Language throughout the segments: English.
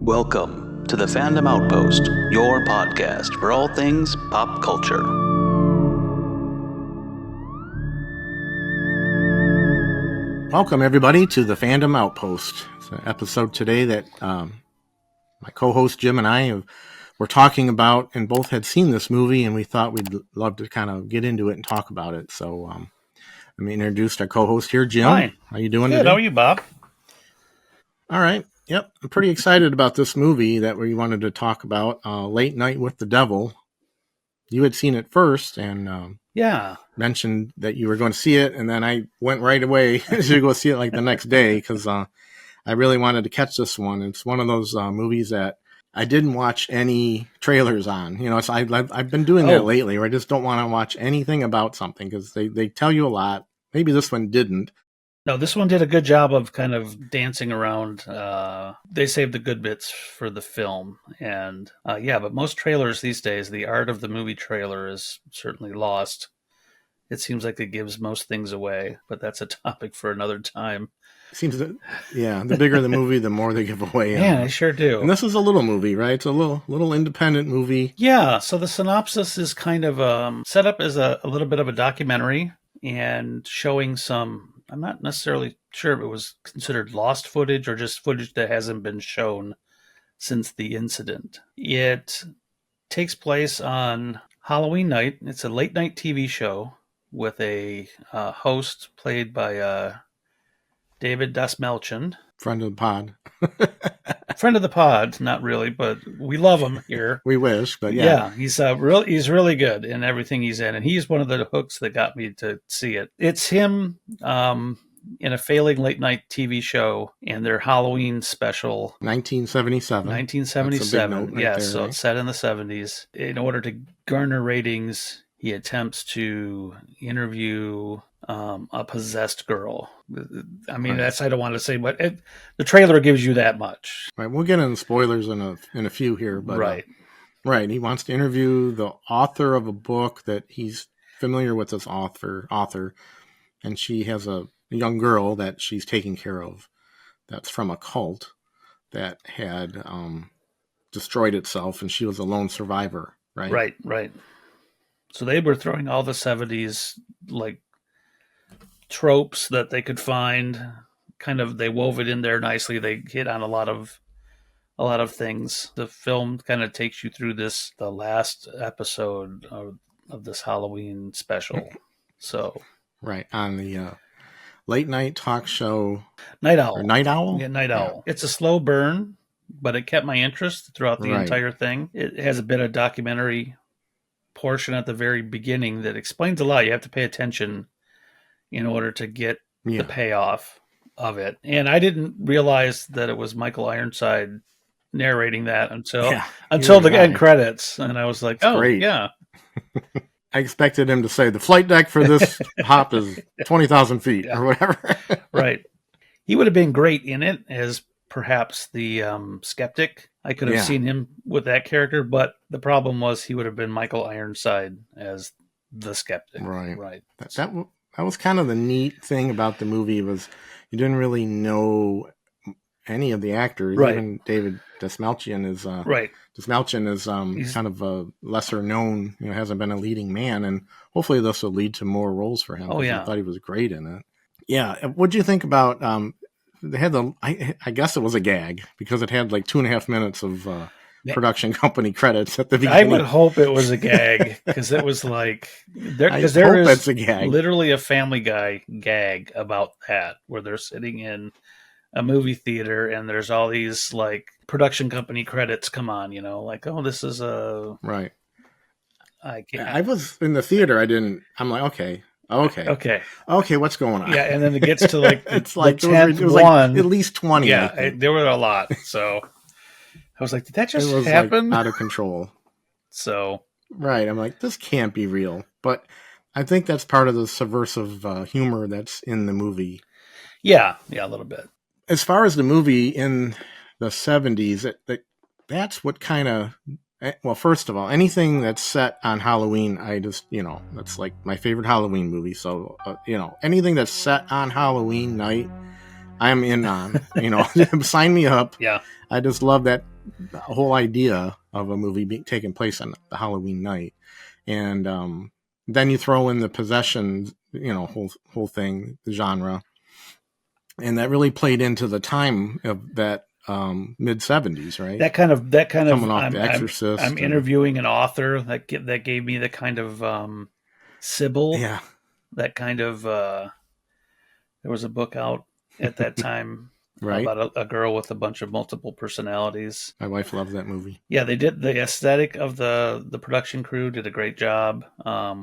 Welcome to the Fandom Outpost, your podcast for all things pop culture. Welcome, everybody, to the Fandom Outpost. It's an episode today that my co-host Jim and I were talking about, and both had seen this movie, and we thought we'd love to kind of get into it and talk about it. So let me introduce our co-host here, Jim. Hi. How you doing Good. today? How are you, Bob? All right. Yep. I'm pretty excited about this movie that we wanted to talk about, Late Night with the Devil. You had seen it first and mentioned that you were going to see it, and then I went right away to go see it like the next day because I really wanted to catch this one. It's one of those movies that I didn't watch any trailers on. You know, so I've been doing that lately, where I just don't want to watch anything about something because they tell you a lot. Maybe this one didn't. No, this one did a good job of kind of dancing around. They saved the good bits for the film. And but most trailers these days, the art of the movie trailer is certainly lost. It seems like it gives most things away, but that's a topic for another time. Seems that, the bigger the movie, the more they give away. Yeah, they sure do. And this is a little movie, right? It's a little independent movie. Yeah, so the synopsis is kind of set up as a little bit of a documentary and showing some, I'm not necessarily sure if it was considered lost footage or just footage that hasn't been shown since the incident. It takes place on Halloween night. It's a late night TV show with a host played by David Dasmalchian. Friend of the pod. Friend of the pod, not really, but we love him here. We wish, but yeah. He's really good in everything he's in, and he's one of the hooks that got me to see it. It's him in a failing late night TV show and their Halloween special. 1977. 1977, right there, so right? it's set in the 70s. In order to garner ratings, he attempts to interview a possessed girl. I mean, Right. I don't want to say, but the trailer gives you that much. Right, we'll get into spoilers in a few here, but Right. Right, he wants to interview the author of a book that he's familiar with. This author, and she has a young girl that she's taking care of. That's from a cult that had destroyed itself, and she was a lone survivor. Right. Right. So they were throwing all the 70s like tropes that they could find. Kind of, they wove it in there nicely. They hit on a lot of things. The film kind of takes you through the last episode of this Halloween special. So Right, on the late night talk show. Night Owl. Or Night Owl? Yeah, Night Owl. It's a slow burn, but it kept my interest throughout the entire thing. It has a bit of documentary portion at the very beginning that explains a lot. You have to pay attention in order to get the payoff of it. And I didn't realize that it was Michael Ironside narrating that until the end credits. And I was like, great. Yeah. I expected him to say the flight deck for this hop is 20,000 feet or whatever. Right. He would have been great in it as perhaps the skeptic. I could have seen him with that character, but the problem was he would have been Michael Ironside as the skeptic. Right. That was kind of the neat thing about the movie, was you didn't really know any of the actors. Right. Even David Dasmalchian is He's kind of a lesser known, hasn't been a leading man, and hopefully this will lead to more roles for him. I thought he was great in it. Yeah. What'd you think about they had I guess it was a gag because it had like 2.5 minutes of production company credits at the beginning. I would hope it was a gag, because it was like there is it's a gag. Literally a Family Guy gag about that, where they're sitting in a movie theater and there's all these like production company credits come on, like, oh, this is a right. I was in the theater. I'm like, okay, what's going on? Yeah, and then it gets to like it's like the 10th it was one. Like at least 20. Yeah, there were a lot. So I was like, did that just happen? Like out of control. So right, I'm like, this can't be real. But I think that's part of the subversive humor that's in the movie. Yeah, a little bit. As far as the movie in the 70s, that's what kind of... Well, first of all, anything that's set on Halloween, I just, that's like my favorite Halloween movie. So, anything that's set on Halloween night, I'm in on. Sign me up. Yeah. I just love that whole idea of a movie taking place on the Halloween night. And then you throw in the possession, whole thing, the genre. And that really played into the time of that mid 70s, right? That kind of Coming off The Exorcist. I'm interviewing an author that gave me the kind of Sybil. Yeah. That kind of there was a book out at that time right. about a girl with a bunch of multiple personalities. My wife loves that movie. Yeah, they did. The aesthetic of the production crew did a great job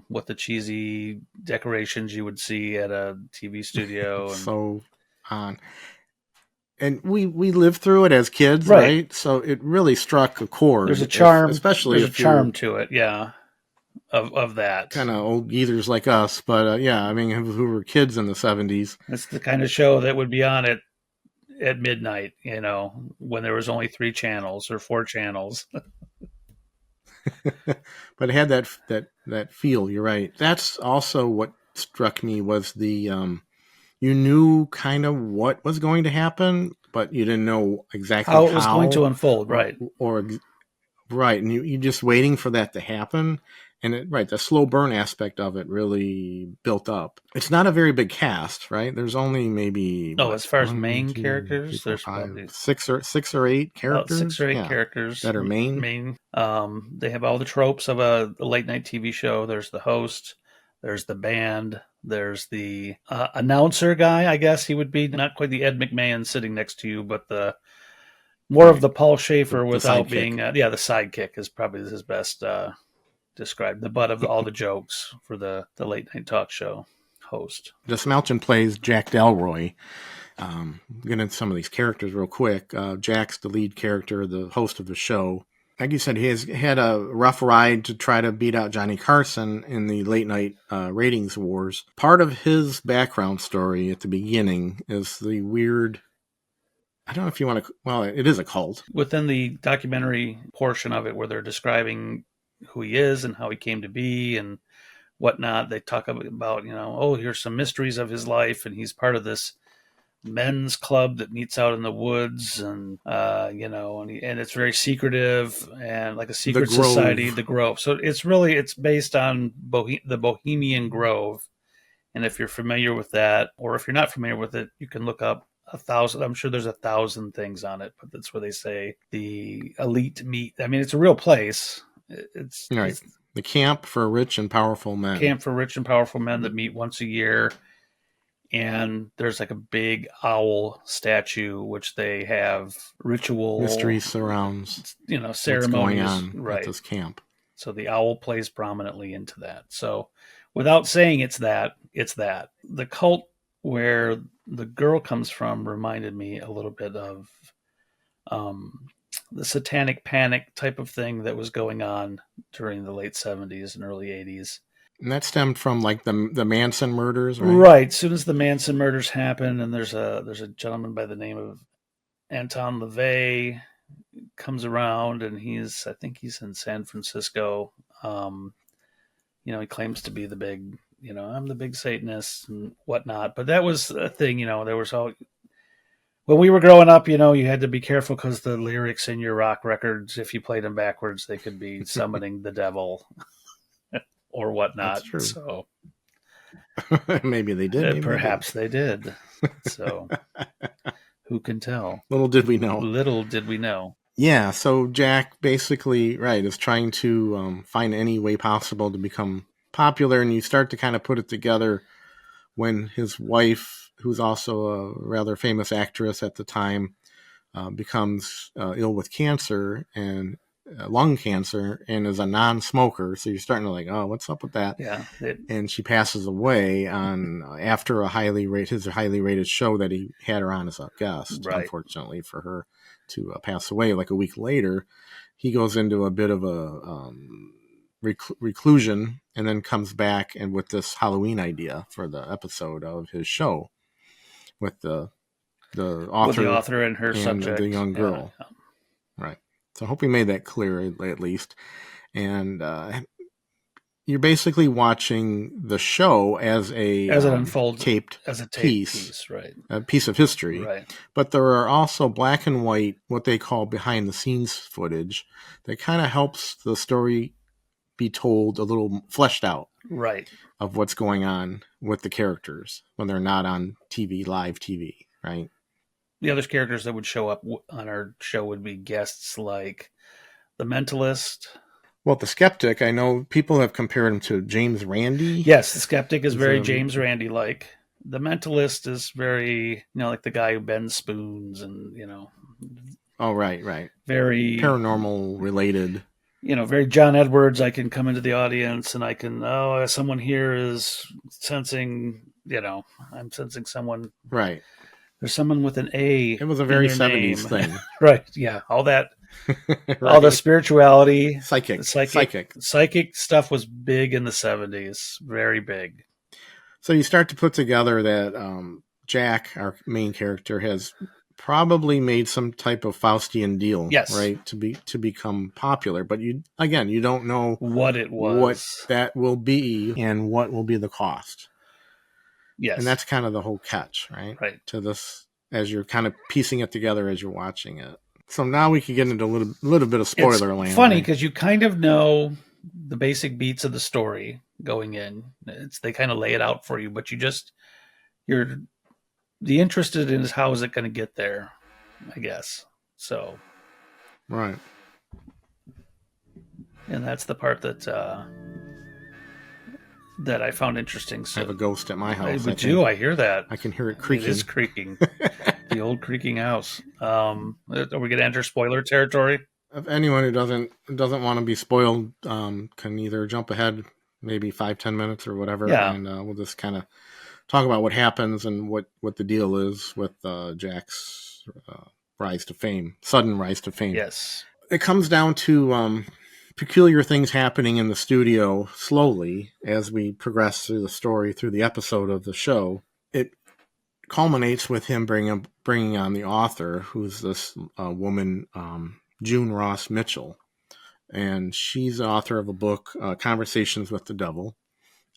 with the cheesy decorations you would see at a TV studio. So on. And we lived through it as kids, right? So it really struck a chord. There's a charm, especially there's a charm to it, yeah. Of that kind of old geezers like us, but I mean, who were kids in the 70s. It's the kind of show that would be on at midnight, when there was only 3 channels or 4 channels. But it had that feel. You're right. That's also what struck me was the you knew kind of what was going to happen, but you didn't know exactly how it was going to unfold, right? Or right, and you just waiting for that to happen. And the slow burn aspect of it really built up. It's not a very big cast, right? There's only maybe as far as main characters, there's probably 6 or 8 characters. 6 or 8 characters that are main. They have all the tropes of a late night TV show. There's the host, there's the band, there's the announcer guy. I guess he would be not quite the Ed McMahon sitting next to you, but the more of the Paul Schaefer without being the sidekick is probably his best. Described the butt of all the jokes for the late night talk show host. Smelchin plays Jack Delroy. Get into some of these characters real quick. Jack's the lead character, the host of the show. Like you said, he has had a rough ride to try to beat out Johnny Carson in the late night ratings wars. Part of his background story at the beginning is the weird, I don't know if you want to, well, it is a cult. Within the documentary portion of it where they're describing who he is and how he came to be and whatnot, they talk about here's some mysteries of his life, and he's part of this men's club that meets out in the woods, and and it's very secretive and like a secret society, the Grove. So it's based on the Bohemian Grove, and if you're familiar with that, or if you're not familiar with it, you can look up 1,000. I'm sure there's 1,000 things on it, but that's where they say the elite meet. I mean, it's a real place. It's the camp for rich and powerful men. Camp for rich and powerful men that meet once a year. And there's like a big owl statue, which they have ritual mystery surrounds, ceremonies going on at this camp. So the owl plays prominently into that. So without saying it's that. The cult where the girl comes from reminded me a little bit of the satanic panic type of thing that was going on during the late 70s and early 80s. And that stemmed from like the Manson murders, right? Right. As soon as the Manson murders happen, and there's a gentleman by the name of Anton LaVey comes around, and I think he's in San Francisco. He claims to be the big, I'm the big Satanist and whatnot. But that was a thing, there was all. When we were growing up, you had to be careful because the lyrics in your rock records, if you played them backwards, they could be summoning the devil or whatnot. That's true. So maybe they did. Perhaps they did. So who can tell? Little did we know. Yeah. So Jack basically, is trying to find any way possible to become popular, and you start to kind of put it together when his wife, who's also a rather famous actress at the time, becomes ill with cancer and lung cancer and is a non-smoker. So you're starting to like, oh, what's up with that? Yeah. And she passes away after a highly rated show that he had her on as a guest. Right. Unfortunately for her to pass away like a week later, he goes into a bit of a reclusion and then comes back and with this Halloween idea for the episode of his show with the author and her subject, the young girl. Yeah. Right. So I hope we made that clear at least. And you're basically watching the show as it unfolds, taped as a piece, right? A piece of history, right? But there are also black and white, what they call behind the scenes footage, that kind of helps the story be told a little fleshed out, right? Of what's going on with the characters when they're not on TV, live TV, right? The other characters that would show up on our show would be guests like the Mentalist. Well, the Skeptic, I know people have compared him to James Randi. Yes, the Skeptic is very James Randi-like. The Mentalist is very, like the guy who bends spoons and, Oh, right. Very paranormal related. Very John Edwards. I can come into the audience and I can, someone here is sensing, I'm sensing someone. Right. There's someone with an A. It was a very 70s thing. Right. Yeah. All that. Right. All the spirituality, psychic stuff was big in the 70s, very big. So you start to put together that Jack, our main character, has probably made some type of Faustian deal, yes, right, to become popular. But you don't know what it was, what that will be, and what will be the cost. Yes, and that's kind of the whole catch, right? Right. To this, as you're kind of piecing it together as you're watching it. So now we can get into a little bit of spoiler land. It's funny because you kind of know the basic beats of the story going in. They kind of lay it out for you, but you're the interested in is how is it going to get there, I guess. So, right. And that's the part that I found interesting. So I have a ghost at my house. I hear that. I can hear it creaking. It is creaking. The old creaking house. Are we going to enter spoiler territory? If anyone who doesn't want to be spoiled can either jump ahead maybe 5-10 minutes or whatever, and we'll just kind of talk about what happens and what the deal is with Jack's sudden rise to fame. Yes. It comes down to peculiar things happening in the studio slowly as we progress through the story, through the episode of the show. It culminates with him bringing on the author, who's this woman, June Ross Mitchell. And she's the author of a book, Conversations with the Devil.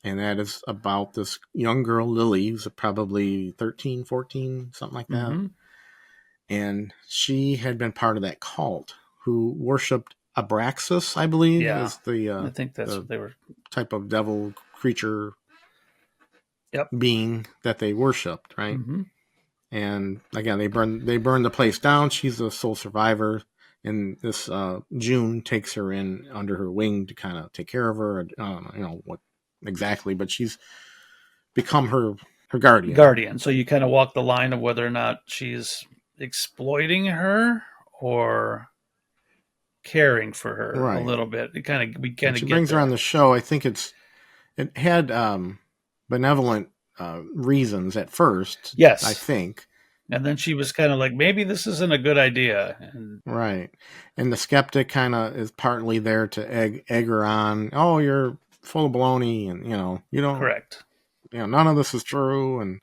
And that is about this young girl, Lily, who's probably 13, 14, something like that. Mm-hmm. And she had been part of that cult who worshipped Abraxas, I believe, is the I think that's what they were, type of devil creature yep. being that they worshipped, right? Mm-hmm. And again, they burn the place down. She's the sole survivor, and this June takes her in under her wing to kind of take care of her. I don't know what exactly, but she's become her guardian. So you kind of walk the line of whether or not she's exploiting her or caring for her a little bit. We kind of she brings her on the show. I think it had benevolent reasons at first. Yes, I think. And then she was kind of like, maybe this isn't a good idea. Right. And the skeptic kind of is partly there to egg her on. Oh, you're full of baloney, and you don't. Correct. None of this is true, and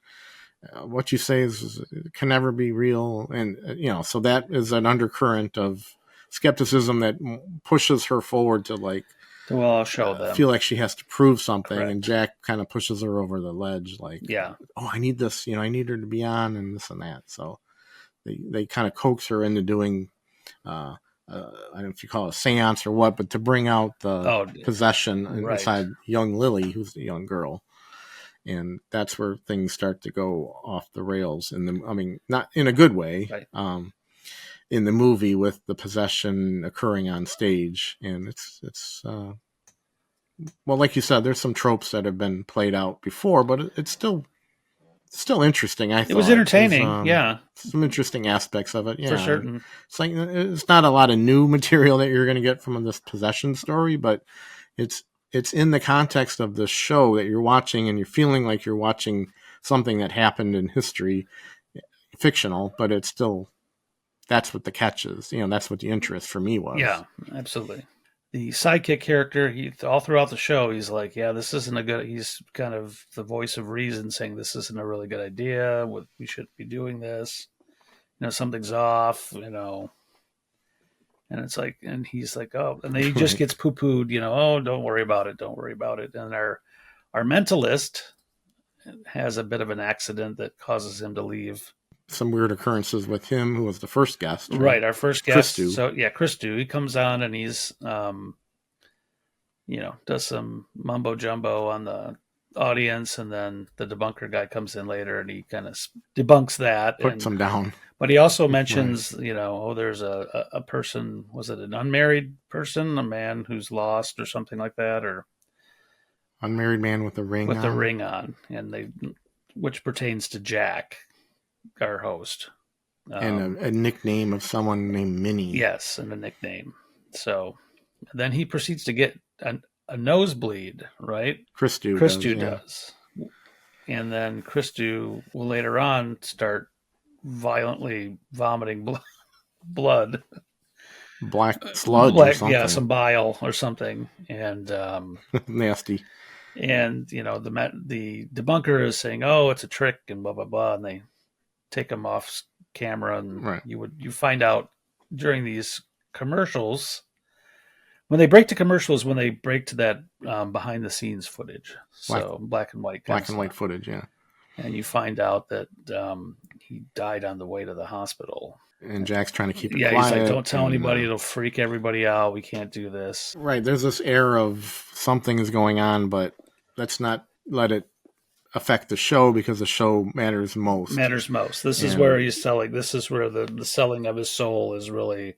what you say can never be real, and so that is an undercurrent of skepticism that pushes her forward to I'll show them. Feel like she has to prove something. Correct. And Jack kind of pushes her over the ledge, oh, I need this, I need her to be on, and this and that. So they kind of coax her into doing I don't know if you call it a seance or what, but to bring out the possession inside young Lily, who's the young girl. And that's where things start to go off the rails not in a good way. Right. In the movie, with the possession occurring on stage. And it's well, like you said, there's some tropes that have been played out before, but it's still interesting. I thought it was entertaining. Some interesting aspects of it. Yeah, for certain. It's not a lot of new material that you're going to get from this possession story, but it's in the context of the show that you're watching, and you're feeling like you're watching something that happened in history, fictional, but it's still. That's what the catch is. That's what the interest for me was. Yeah, absolutely. The sidekick character, all throughout the show, he's like, this isn't a good... He's kind of the voice of reason, saying this isn't a really good idea. We shouldn't be doing this. Something's off, And it's like, and he's like, oh, and then he just gets poo-pooed, oh, don't worry about it. Don't worry about it. And our mentalist has a bit of an accident that causes him to leave. Some weird occurrences with him, who was the first guest. Right, our first guest. So, Christou, he comes on and he's, does some mumbo jumbo on the audience, and then the debunker guy comes in later and he kind of debunks that. Puts him down. But he also mentions, there's a person, was it an unmarried person, a man who's lost or something like that, or unmarried man with a ring with a ring on, which pertains to Jack, our host, and a nickname of someone named Minnie. Yes, and a nickname. So then he proceeds to get a nosebleed, right? Christou does. And then Christou will later on start violently vomiting blood. Black sludge or something. Yeah, some bile or something. And nasty. And, the debunker is saying, oh, it's a trick and blah, blah, blah. And they take him off camera. And you find out during these commercials, when they break to commercials, when they break to that behind the scenes footage. So black and white. Black and white footage, yeah. And you find out that he died on the way to the hospital. And Jack's trying to keep it quiet. Yeah, he's like, don't tell anybody. It'll freak everybody out. We can't do this. Right. There's this air of something is going on, but let's not let it affect the show because the show matters most. This is where he's selling. This is where the selling of his soul is really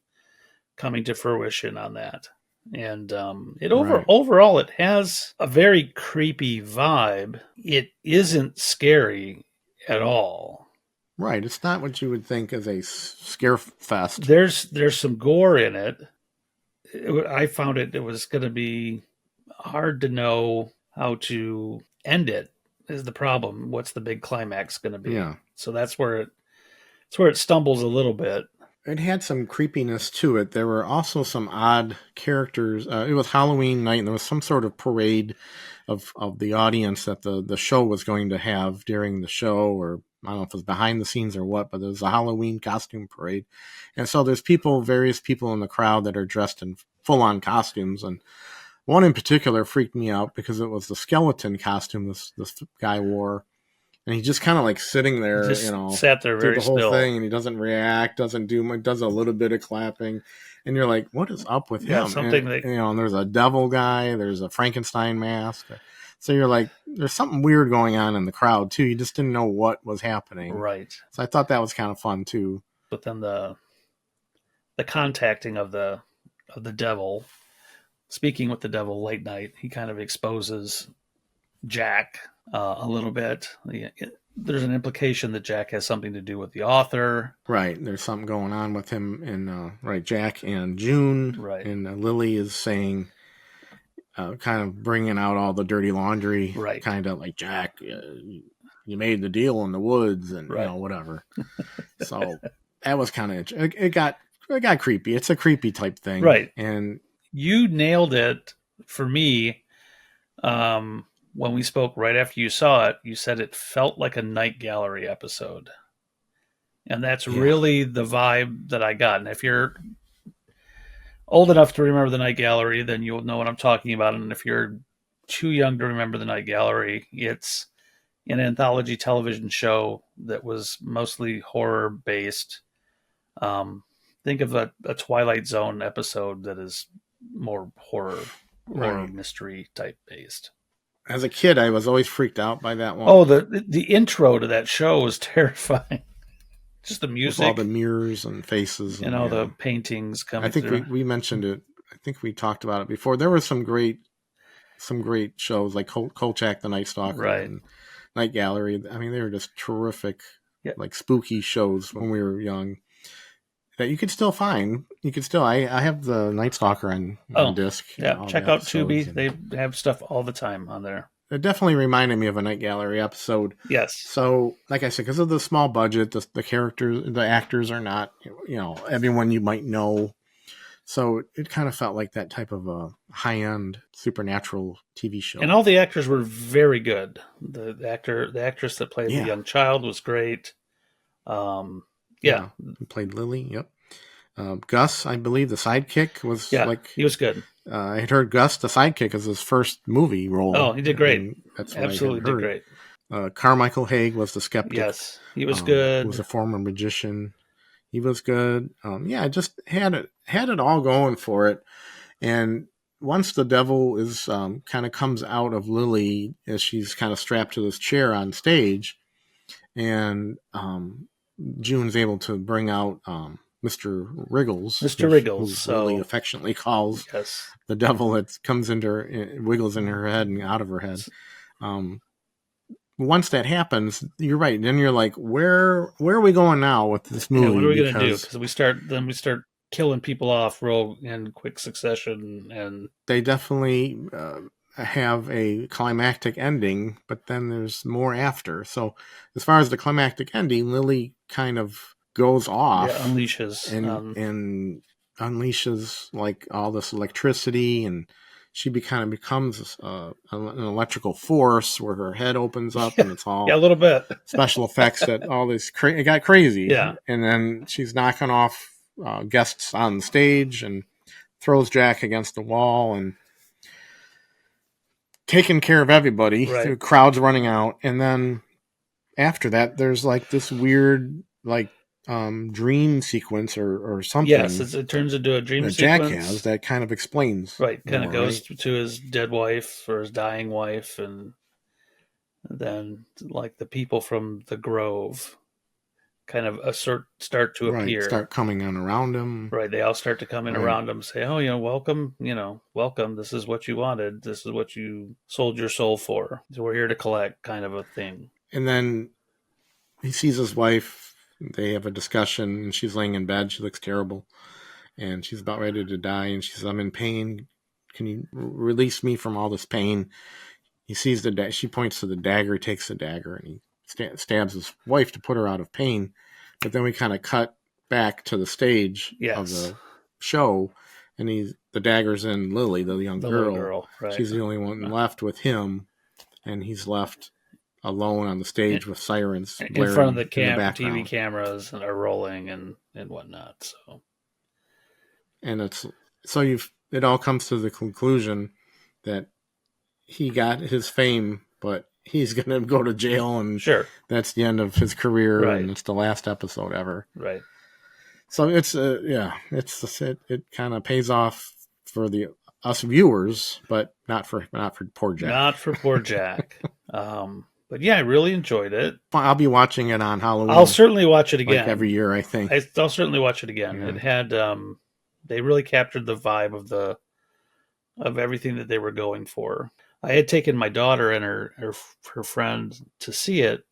coming to fruition on that. And overall, it has a very creepy vibe. It isn't scary at all. Right. It's not what you would think as a scare fest. There's some gore in it. I found it was going to be hard to know how to end it is the problem. What's the big climax going to be? Yeah. So that's where it stumbles a little bit. It had some creepiness to it. There were also some odd characters. It was Halloween night, and there was some sort of parade of the audience that the show was going to have during the show, or I don't know if it was behind the scenes or what, but there was a Halloween costume parade. And so there's various people in the crowd that are dressed in full-on costumes, and one in particular freaked me out because it was the skeleton costume this guy wore. And he's just kind of like sitting there, just sat there very through the whole still. thing, and he doesn't react, does a little bit of clapping, and you're like, what is up with him? And there's a devil guy, there's a Frankenstein mask, so you're like, there's something weird going on in the crowd too. You just didn't know what was happening, right? So I thought that was kind of fun too. But then the contacting of the devil, speaking with the devil late night, he kind of exposes Jack a little bit. There's an implication that Jack has something to do with the author. Right. There's something going on with him and Jack and June. Right. And Lily is saying, kind of bringing out all the dirty laundry. Right. Kind of like, Jack, you made the deal in the woods and whatever. So that was kind of, it got creepy. It's a creepy type thing. Right. And you nailed it for me. When we spoke right after you saw it, you said it felt like a Night Gallery episode. And that's really the vibe that I got. And if you're old enough to remember the Night Gallery, then you'll know what I'm talking about. And if you're too young to remember the Night Gallery, it's an anthology television show that was mostly horror-based. Think of a Twilight Zone episode that is more horror mystery type based. As a kid, I was always freaked out by that one. Oh, the intro to that show was terrifying. Just the music, with all the mirrors and faces, and all the paintings coming. I think through. we mentioned it. I think we talked about it before. There were some great shows like Kolchak the Night Stalker and Night Gallery. I mean, they were just terrific, like spooky shows when we were young. That you could still find. I have the Night Stalker on disc. Yeah, check out Tubi. They have stuff all the time on there. It definitely reminded me of a Night Gallery episode. Yes. So, like I said, because of the small budget, the characters, the actors are not, everyone you might know. So it kind of felt like that type of a high-end supernatural TV show. And all the actors were very good. The actress that played the young child was great. Played Lily. Yep. Gus, I believe the sidekick was he was good. I had heard Gus, the sidekick, is his first movie role. Oh, he did great. I mean, that's what Absolutely I had heard. Did great. Carmichael Haig was the skeptic. Yes, he was good. Who was a former magician. He was good. Yeah, just had it all going for it. And once the devil is kind of comes out of Lily as she's kind of strapped to this chair on stage, and June's able to bring out Mr. Wriggles. Mr. Wriggles, who Lily affectionately calls the devil that comes into her, wiggles in her head and out of her head. Once that happens, you're right. Then you're like, where are we going now with this movie? What are we going to do? Because we start killing people off real in quick succession, and they definitely have a climactic ending, but then there's more after. So as far as the climactic ending, Lily kind of goes off, unleashes and unleashes like all this electricity, and she kind of becomes an electrical force where her head opens up and it's all a little bit special effects that all this it got crazy. Yeah. And then she's knocking off guests on the stage and throws Jack against the wall and taking care of everybody. Right. The crowd's running out. And then after that, there's like this weird like dream sequence or something. Yes, it turns into a dream that sequence. Jack has that kind of explains. Right, kind of goes to his dead wife or his dying wife, and then like the people from the Grove kind of start to appear. Start coming in around him. Right, they all start to come in around him, say, "Oh, welcome, welcome. This is what you wanted. This is what you sold your soul for. So we're here to collect," kind of a thing. And then he sees his wife. They have a discussion, and she's laying in bed. She looks terrible, and she's about ready to die. And she says, "I'm in pain. Can you release me from all this pain?" He sees she points to the dagger. He takes the dagger, and he stabs his wife to put her out of pain. But then we kind of cut back to the stage of the show, and the dagger's in Lily, the young girl. Right. She's the only one left with him, and he's left alone on the stage with sirens in front of the TV cameras and are rolling and whatnot. So, and it all comes to the conclusion that he got his fame, but he's going to go to jail, and that's the end of his career, and it's the last episode ever. Right. So it's it kind of pays off for us viewers, but not for poor Jack. Not for poor Jack. But yeah, I really enjoyed it. I'll be watching it on Halloween. I'll certainly watch it again. Like every year, I think. I'll certainly watch it again. Yeah. It had they really captured the vibe of everything that they were going for. I had taken my daughter and her friend to see it,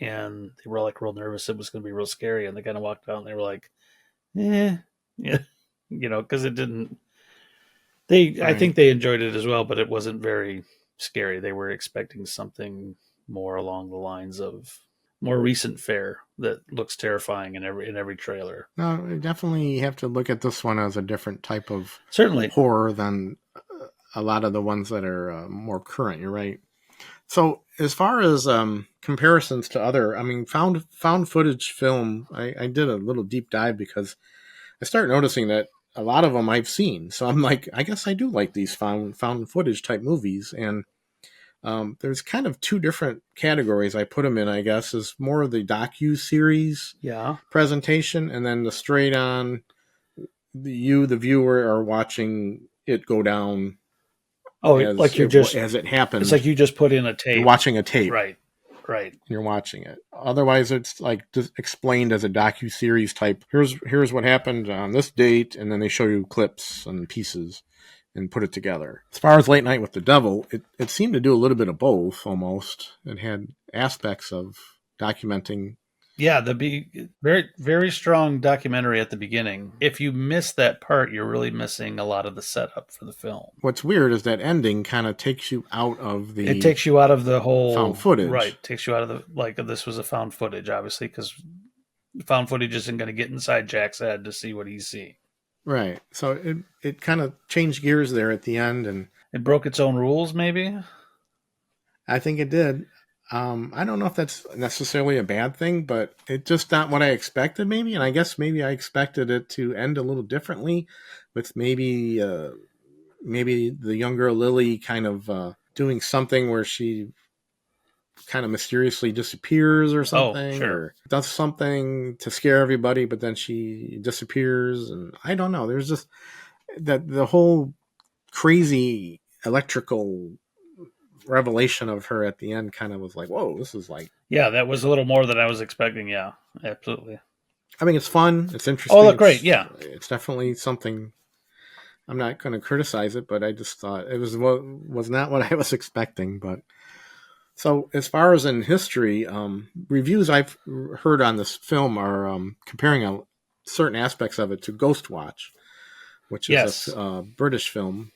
and they were like real nervous. It was going to be real scary, and they kind of walked out and they were like, yeah, because it didn't. I think they enjoyed it as well, but it wasn't very scary. They were expecting something more along the lines of more recent fare that looks terrifying in every trailer. No, definitely you have to look at this one as a different type of certainly horror than a lot of the ones that are more current. You're right. So as far as comparisons to other, found footage film, I did a little deep dive because I started noticing that a lot of them I've seen. So I'm like, I guess I do like these found footage type movies. And there's kind of two different categories I put them in, I guess, is more of the docu-series presentation, and then the straight on, the viewer, are watching it go down. Oh, like you're just as it happens. It's like you just put in a tape. You're watching a tape, right? You're watching it. Otherwise, it's like just explained as a docu-series type. Here's what happened on this date, and then they show you clips and pieces and put it together. As far as Late Night with the Devil, it seemed to do a little bit of both almost. It had aspects of documenting. Yeah, very, very strong documentary at the beginning. If you miss that part, you're really missing a lot of the setup for the film. What's weird is that ending kind of takes you out of the... It takes you out of the whole... found footage. Right, takes you out of the... Like, this was a found footage, obviously, because found footage isn't going to get inside Jack's head to see what he's seeing. Right. So it kind of changed gears there at the end, and it broke its own rules, maybe? I think it did. I don't know if that's necessarily a bad thing, but it's just not what I expected, maybe. And I guess maybe I expected it to end a little differently, with maybe the younger Lily kind of doing something where she kind of mysteriously disappears or something, or does something to scare everybody, but then she disappears. And I don't know. There's just that the whole crazy electrical revelation of her at the end kind of was like, whoa, this is like... Yeah, that was a little more than I was expecting. Yeah, absolutely. I mean, it's fun. It's interesting. Oh, look, great. Yeah. It's definitely something. I'm not going to criticize it, but I just thought it was not what I was expecting. But so as far as in history, reviews I've heard on this film are comparing certain aspects of it to Ghostwatch, which is a British film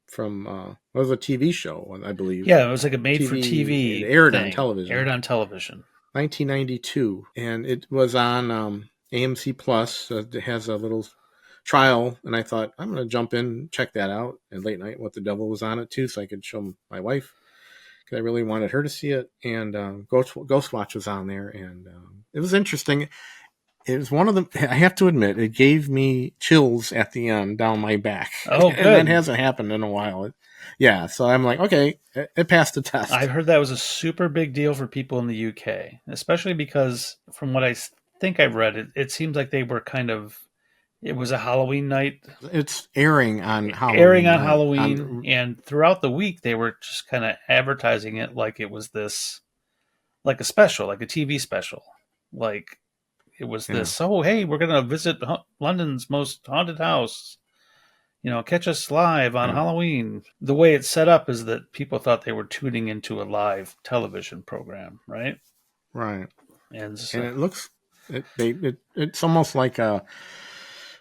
from it was a TV show, I believe. Yeah, it was like a made-for-TV. It aired on television. 1992, and it was on AMC Plus. It has a little trial, and I thought I'm going to jump in, check that out. And Late Night with the Devil was on it too, so I could show my wife, because I really wanted her to see it. And Ghostwatch was on there, and it was interesting. It was one of them. I have to admit, it gave me chills at the end down my back. Oh, good. And that hasn't happened in a while. Yeah, so I'm like, okay, it passed the test. I've heard that was a super big deal for people in the UK, especially because from what I think I've read, it seems like they were it was a Halloween night. It's airing on Halloween. And throughout the week, they were just kind of advertising it like it was like a special, like a TV special. Like it was oh, hey, we're going to visit London's most haunted house. Catch us live on Halloween. The way it's set up is that people thought they were tuning into a live television program, right? Right. And it looks, it's almost like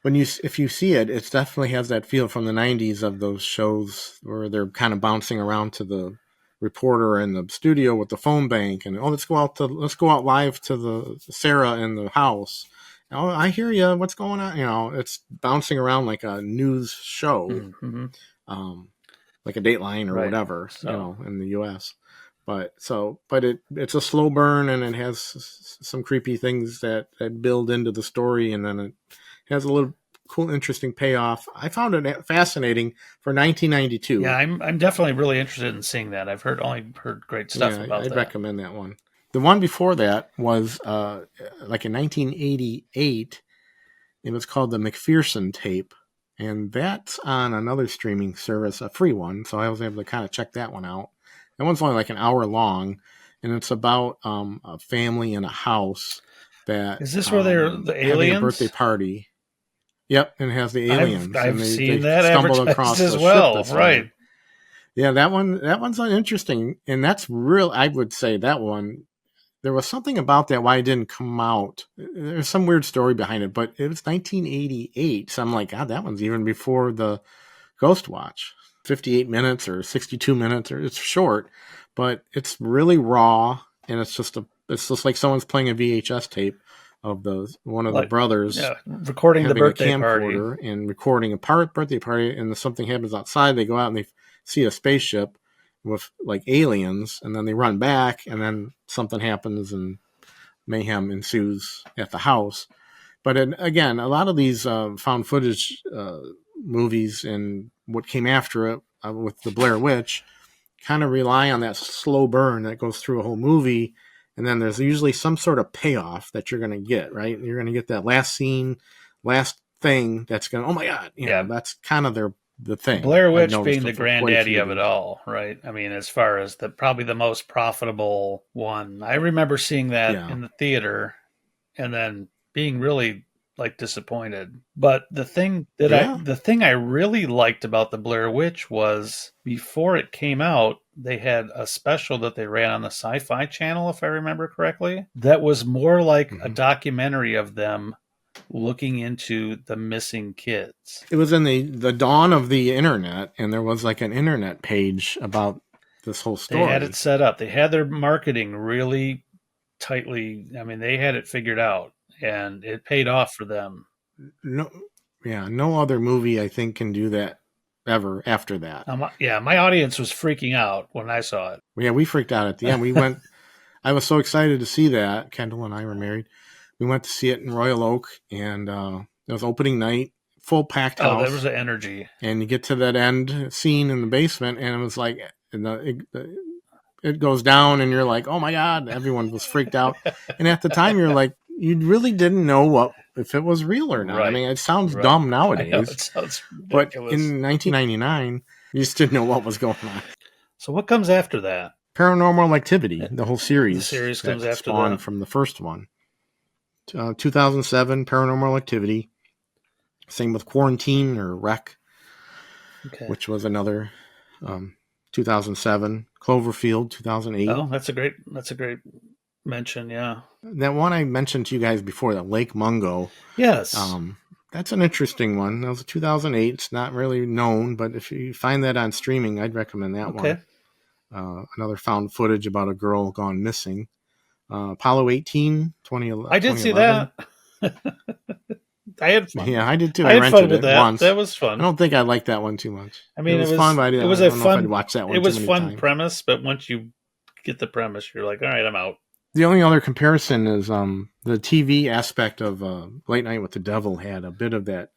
if you see it, it definitely has that feel from the 90s of those shows where they're kind of bouncing around to the reporter in the studio with the phone bank, and let's go out live to the Sarah in the house. Oh, I hear you. What's going on? It's bouncing around like a news show, like a Dateline or whatever, in the U.S. But it's a slow burn, and it has some creepy things that build into the story, and then it has a little cool, interesting payoff. I found it fascinating for 1992. Yeah, I'm definitely really interested in seeing that. I've only heard great stuff about that. I'd recommend that one. The one before that was like in 1988. It was called the McPherson Tape, and that's on another streaming service, a free one. So I was able to kind of check that one out. That one's only like an hour long, and it's about a family in a house that... Is this where they're the aliens? Having a birthday party. Yep, and it has the aliens. I've seen that advertised as well, right? Yeah, that one's interesting, and that's real. I would say that one... There was something about that why it didn't come out. There's some weird story behind it, but it was 1988. So I'm like, God, that one's even before the Ghostwatch. 58 minutes or 62 minutes, or it's short, but it's really raw, and it's just like someone's playing a VHS tape of one of the brothers recording the birthday party and recording a birthday party, and something happens outside. They go out and they see a spaceship with like aliens, and then they run back, and then something happens and mayhem ensues at the house. But again, a lot of these found footage movies and what came after it with the Blair Witch kind of rely on that slow burn that goes through a whole movie, and then there's usually some sort of payoff that you're going to get, right? You're going to get that last scene, last thing that's going to, oh my God, that's kind of the thing. Blair Witch being the granddaddy of it all, right? I mean, as far as probably the most profitable one. I remember seeing that in the theater and then being really like disappointed. But the thing I really liked about the Blair Witch was before it came out, they had a special that they ran on the Sci-Fi Channel, if I remember correctly, that was more like a documentary of them looking into the missing kids. It was in the dawn of the internet, and there was like an internet page about this whole story. They had it set up. They had their marketing really tightly. I mean, they had it figured out, and it paid off for them. No other movie I think can do that ever after that. My audience was freaking out when I saw it. Yeah, we freaked out at the end. We went I was so excited to see that. Kendall and I were married. We went to see it in Royal Oak, and it was opening night, full packed house. Oh, there was an energy. And you get to that end scene in the basement, and it was like it goes down, and you're like, oh my God, everyone was freaked out. And at the time, you're like, you really didn't know if it was real or not. Right. I mean, it sounds dumb nowadays. I know, it sounds ridiculous. But in 1999, you just didn't know what was going on. So what comes after that? Paranormal Activity, the whole series. The series comes after spawned that. From the first one. 2007, Paranormal Activity. Same with Quarantine or Wreck, which was another 2007. Cloverfield, 2008. Oh, that's a great mention, yeah. That one I mentioned to you guys before, that Lake Mungo. Yes. That's an interesting one. That was 2008. It's not really known, but if you find that on streaming, I'd recommend that one. Another found footage about a girl gone missing. Apollo 18, 2011. I did see that. I had fun. Yeah, I did too. I had fun with that. Once. That was fun. I don't think I liked that one too much. I mean, it was fun, but I don't know if I'd watch that one. It was a fun premise, but once you get the premise, you're like, all right, I'm out. The only other comparison is the TV aspect of Late Night with the Devil had a bit of that,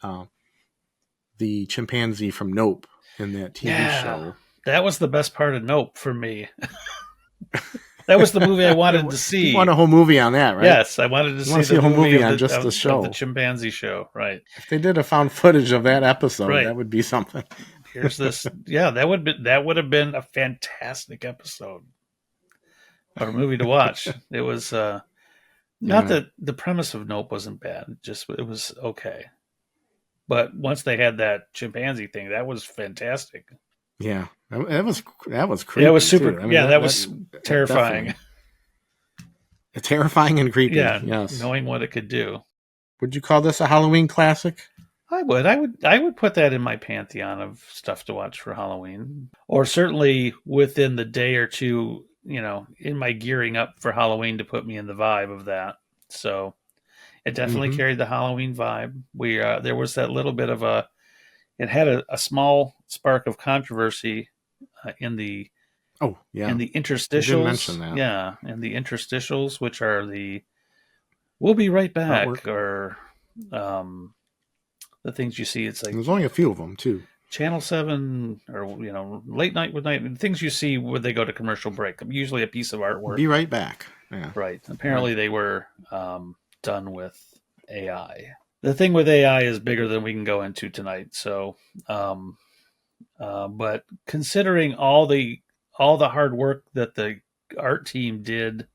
the chimpanzee from Nope in that TV show. That was the best part of Nope for me. That was the movie I wanted to see. You want a whole movie on that, right? Yes, I wanted to see a whole movie on just the show. Of the chimpanzee show, right. If they did a found footage of that episode, that would be something. Here's this. Yeah, that would have been a fantastic episode or a movie to watch. It was not that the premise of Nope wasn't bad, just it was okay. But once they had that chimpanzee thing, that was fantastic. Yeah, that was creepy. Yeah, it was super. I mean, that was terrifying. Terrifying and creepy. Yeah, yes. Knowing what it could do. Would you call this a Halloween classic? I would put that in my pantheon of stuff to watch for Halloween, or certainly within the day or two. In my gearing up for Halloween to put me in the vibe of that. So it definitely carried the Halloween vibe. There was that little bit of it had a small spark of controversy in the interstitials. You didn't mention that. Yeah, and the interstitials, which are "We'll be right back" or the things you see. It's like there's only a few of them too. Channel 7 or Late Night with Night, things you see where they go to commercial break. Usually a piece of artwork. Be right back. Yeah. Right. Apparently they were done with AI. The thing with AI is bigger than we can go into tonight. So, but considering all the hard work that the art team did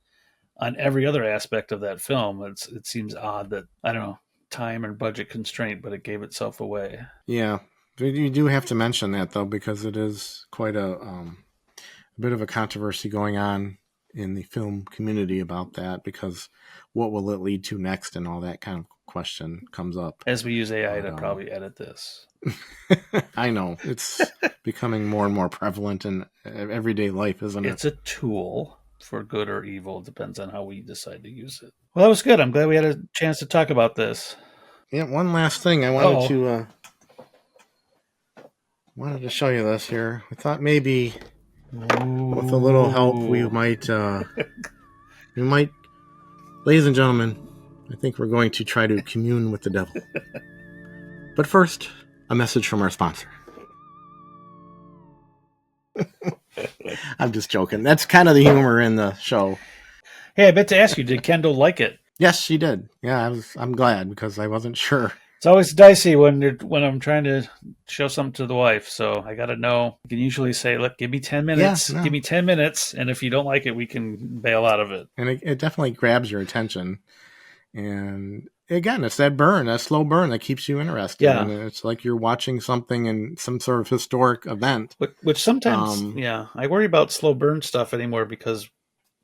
on every other aspect of that film, it seems odd that, I don't know, time and budget constraint, but it gave itself away. Yeah. You do have to mention that, though, because it is quite a bit of a controversy going on in the film community about that, because what will it lead to next and all that kind of question comes up. As we use AI to probably edit this. I know. It's becoming more and more prevalent in everyday life, isn't it? It's a tool for good or evil. Depends on how we decide to use it. Well, that was good. I'm glad we had a chance to talk about this. Yeah, one last thing. I wanted to show you this here. I thought maybe with a little help we might, ladies and gentlemen, I think we're going to try to commune with the devil. But first, a message from our sponsor. I'm just joking. That's kind of the humor in the show. Hey, I meant to ask you, did Kendall like it? Yes, she did. Yeah, I'm glad, because I wasn't sure. It's always dicey when I'm trying to show something to the wife, so I got to know. You can usually say, look, give me 10 minutes. Yeah, no. Give me 10 minutes, and if you don't like it, we can bail out of it. And it definitely grabs your attention. And again, it's that slow burn that keeps you interested. Yeah. And it's like you're watching something in some sort of historic event. Which sometimes, I worry about slow burn stuff anymore because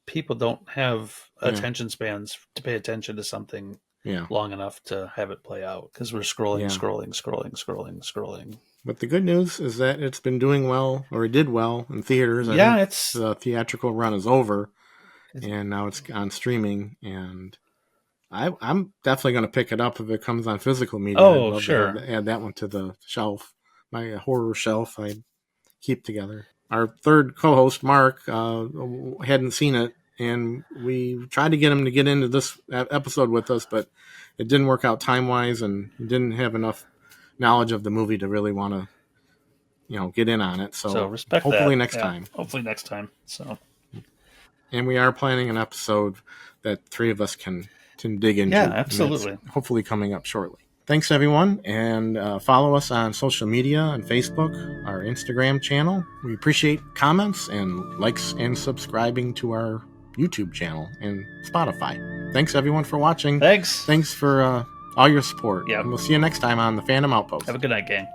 people don't have attention spans to pay attention to something long enough to have it play out, because we're scrolling. But the good news is that it's been doing well, or it did well in theaters. The theatrical run is over, and now it's on streaming, and I'm definitely going to pick it up if it comes on physical media. Oh, sure. Add that one to the shelf, my horror shelf I keep together. Our third co-host, Mark, hadn't seen it and we tried to get him to get into this episode with us, but it didn't work out time-wise, and he didn't have enough knowledge of the movie to really want to, get in on it. So respect hopefully that. next time. Hopefully next time. So, and we are planning an episode that three of us can dig into. Yeah, absolutely. Hopefully coming up shortly. Thanks, everyone, and follow us on social media and Facebook, our Instagram channel. We appreciate comments and likes and subscribing to our YouTube channel and Spotify. Thanks, everyone, for watching. Thanks for all your support. Yep. And we'll see you next time on the Fandom Outpost. Have a good night, gang.